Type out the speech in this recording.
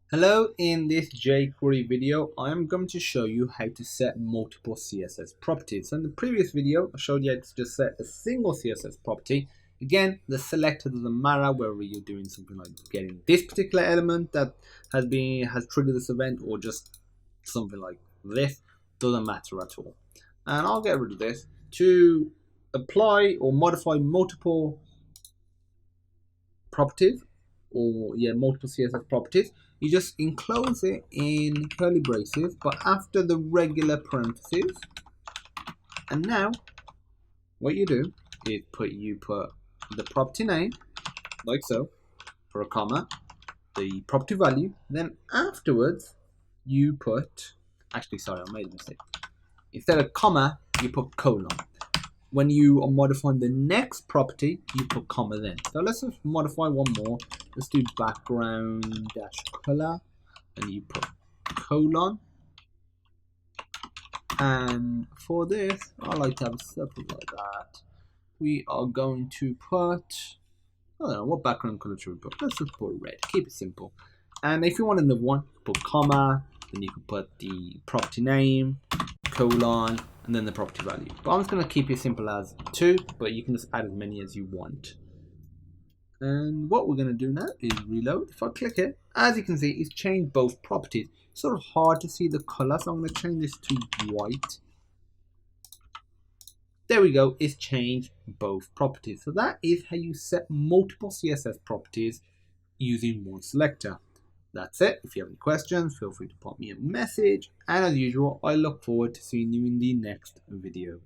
Hello, in this jQuery video, I am going to show you how to set multiple CSS properties. So in the previous video, I showed you how to just set a single CSS property. Again, the selector doesn't matter whether you're doing something like getting this particular element that has triggered this event or just something like this, doesn't matter at all. And I'll get rid of this to apply or modify multiple properties multiple CSS properties. You just enclose it in curly braces, but after the regular parentheses. And now, what you do is put the property name, like so, for a comma, the property value. Then afterwards, you put. Actually, sorry, I made a mistake. Instead of comma, you put colon. When you are modifying the next property, you put comma then. So let's just modify one more. Let's do background dash color, and you put colon. And for this, I like to have something like that. We are going to put, I don't know, what background color should we put? Let's just put red. Keep it simple. And if you want another one, put comma. Then you can put the property name, colon, and then the property value. But I'm just going to keep it simple as 2, but you can just add as many as you want. And what we're going to do now is reload. If I click it, as you can see, it's changed both properties. It's sort of hard to see the color, so I'm going to change this to white. There we go, it's changed both properties. So that is how you set multiple CSS properties using one selector. That's it. If you have any questions, feel free to pop me a message. And as usual, I look forward to seeing you in the next video.